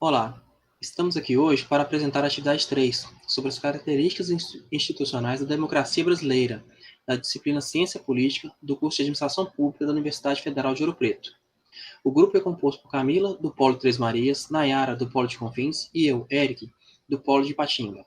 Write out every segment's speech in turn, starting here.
Olá, estamos aqui hoje para apresentar a atividade 3 sobre as características institucionais da democracia brasileira, da disciplina Ciência Política do curso de Administração Pública da Universidade Federal de Ouro Preto. O grupo é composto por Camila, do Polo Três Marias, Nayara, do Polo de Confins, e eu, Eric, do Polo de Ipatinga.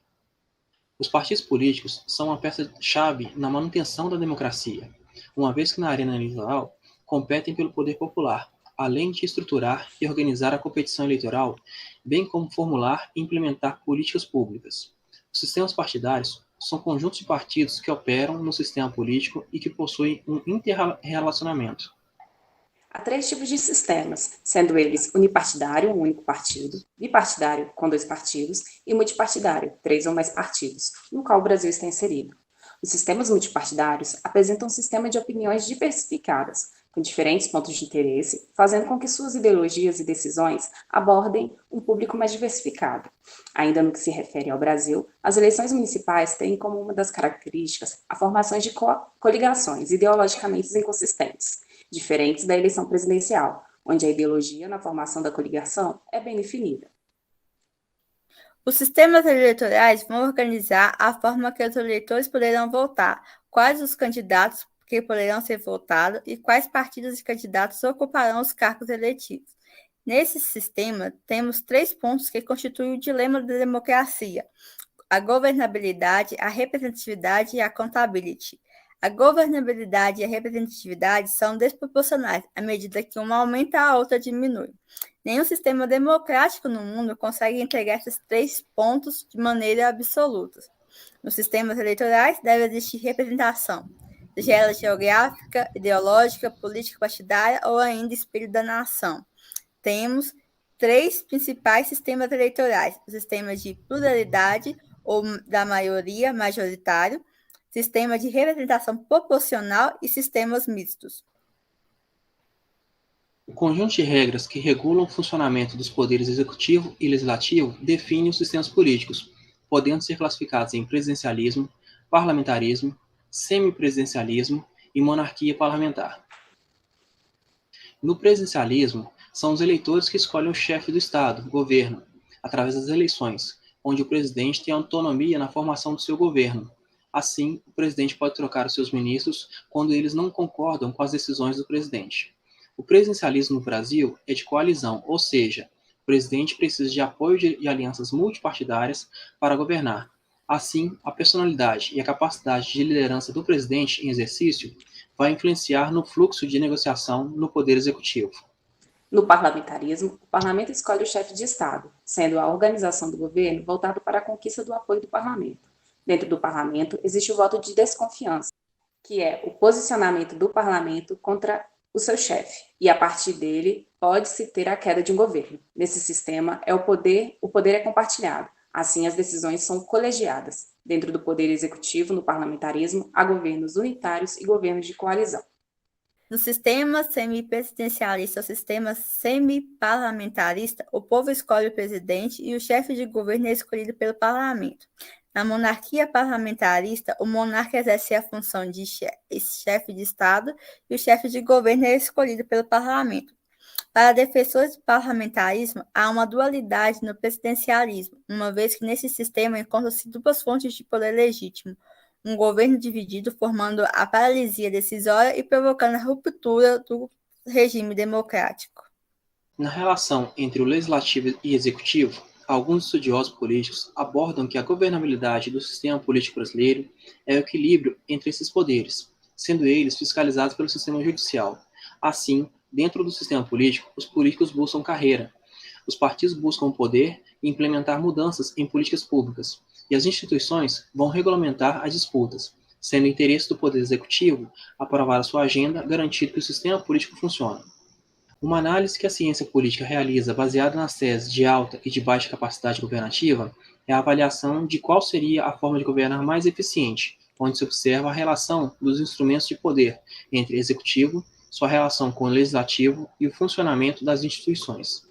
Os partidos políticos são uma peça-chave na manutenção da democracia, uma vez que na arena eleitoral competem pelo poder popular, além de estruturar e organizar a competição eleitoral, bem como formular e implementar políticas públicas. Os sistemas partidários são conjuntos de partidos que operam no sistema político e que possuem um interrelacionamento. Há três tipos de sistemas, sendo eles unipartidário, um único partido, bipartidário, com dois partidos, e multipartidário, três ou mais partidos, no qual o Brasil está inserido. Os sistemas multipartidários apresentam um sistema de opiniões diversificadas, com diferentes pontos de interesse, fazendo com que suas ideologias e decisões abordem um público mais diversificado. Ainda no que se refere ao Brasil, as eleições municipais têm como uma das características a formação de coligações ideologicamente inconsistentes, diferentes da eleição presidencial, onde a ideologia na formação da coligação é bem definida. Os sistemas eleitorais vão organizar a forma que os eleitores poderão votar, quais os candidatos que poderão ser votados e quais partidos e candidatos ocuparão os cargos eletivos. Nesse sistema, temos 3 pontos que constituem o dilema da democracia: a governabilidade, a representatividade e a accountability. A governabilidade e a representatividade são desproporcionais à medida que uma aumenta, a outra diminui. Nenhum sistema democrático no mundo consegue entregar esses 3 pontos de maneira absoluta. Nos sistemas eleitorais deve existir representação, seja ela geográfica, ideológica, política partidária ou ainda espírito da nação. Temos 3 principais sistemas eleitorais: o sistema de pluralidade ou da maioria, majoritário, sistema de representação proporcional e sistemas mistos. O conjunto de regras que regulam o funcionamento dos poderes executivo e legislativo define os sistemas políticos, podendo ser classificados em presidencialismo, parlamentarismo, semipresidencialismo e monarquia parlamentar. No presidencialismo, são os eleitores que escolhem o chefe do Estado, governo, através das eleições, onde o presidente tem autonomia na formação do seu governo. Assim, o presidente pode trocar os seus ministros quando eles não concordam com as decisões do presidente. O presidencialismo no Brasil é de coalizão, ou seja, o presidente precisa de apoio de alianças multipartidárias para governar. Assim, a personalidade e a capacidade de liderança do presidente em exercício vai influenciar no fluxo de negociação no poder executivo. No parlamentarismo, o parlamento escolhe o chefe de Estado, sendo a organização do governo voltada para a conquista do apoio do parlamento. Dentro do parlamento, existe o voto de desconfiança, que é o posicionamento do parlamento contra o seu chefe, e a partir dele pode-se ter a queda de um governo. Nesse sistema, o poder é compartilhado, assim as decisões são colegiadas. Dentro do poder executivo, no parlamentarismo, há governos unitários e governos de coalizão. No sistema semipresidencialista ou sistema semiparlamentarista, o povo escolhe o presidente e o chefe de governo é escolhido pelo parlamento. Na monarquia parlamentarista, o monarca exerce a função de chefe de Estado e o chefe de governo é escolhido pelo parlamento. Para defensores do parlamentarismo, há uma dualidade no presidencialismo, uma vez que nesse sistema encontram-se duplas fontes de poder legítimo: um governo dividido, formando a paralisia decisória e provocando a ruptura do regime democrático. Na relação entre o legislativo e executivo, alguns estudiosos políticos abordam que a governabilidade do sistema político brasileiro é o equilíbrio entre esses poderes, sendo eles fiscalizados pelo sistema judicial. Assim, dentro do sistema político, os políticos buscam carreira, os partidos buscam poder e implementar mudanças em políticas públicas, e as instituições vão regulamentar as disputas, sendo interesse do poder executivo aprovar a sua agenda, garantindo que o sistema político funcione. Uma análise que a ciência política realiza baseada nas teses de alta e de baixa capacidade governativa é a avaliação de qual seria a forma de governar mais eficiente, onde se observa a relação dos instrumentos de poder entre executivo, sua relação com o legislativo e o funcionamento das instituições.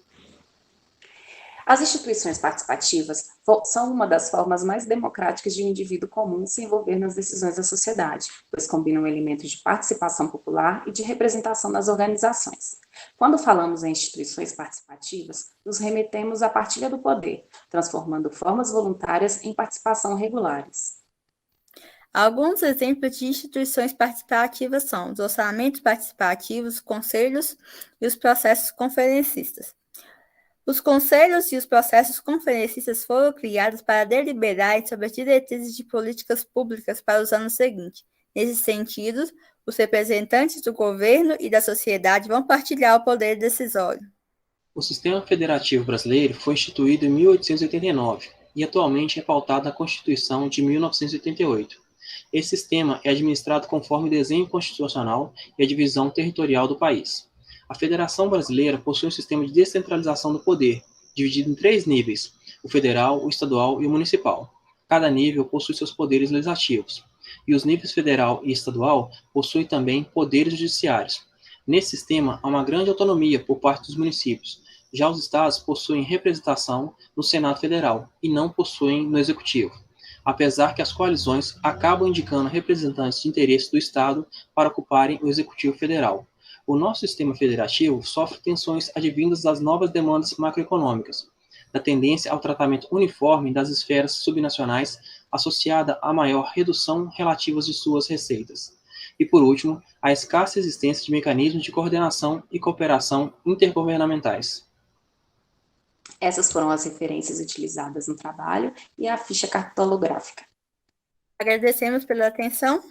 As instituições participativas são uma das formas mais democráticas de um indivíduo comum se envolver nas decisões da sociedade, pois combinam elementos de participação popular e de representação nas organizações. Quando falamos em instituições participativas, nos remetemos à partilha do poder, transformando formas voluntárias em participação regulares. Alguns exemplos de instituições participativas são os orçamentos participativos, conselhos e os processos conferencistas. Os conselhos e os processos conferencistas foram criados para deliberarem sobre as diretrizes de políticas públicas para os anos seguintes. Nesse sentido, os representantes do governo e da sociedade vão partilhar o poder decisório. O Sistema Federativo Brasileiro foi instituído em 1889 e atualmente é pautado na Constituição de 1988. Esse sistema é administrado conforme o desenho constitucional e a divisão territorial do país. A Federação Brasileira possui um sistema de descentralização do poder, dividido em 3 níveis: o federal, o estadual e o municipal. Cada nível possui seus poderes legislativos, e os níveis federal e estadual possuem também poderes judiciários. Nesse sistema, há uma grande autonomia por parte dos municípios. Já os estados possuem representação no Senado Federal e não possuem no Executivo, apesar que as coalizões acabam indicando representantes de interesse do Estado para ocuparem o Executivo Federal. O nosso sistema federativo sofre tensões advindas das novas demandas macroeconômicas, da tendência ao tratamento uniforme das esferas subnacionais associada à maior redução relativa de suas receitas. E, por último, a escassa existência de mecanismos de coordenação e cooperação intergovernamentais. Essas foram as referências utilizadas no trabalho e a ficha cartolográfica. Agradecemos pela atenção.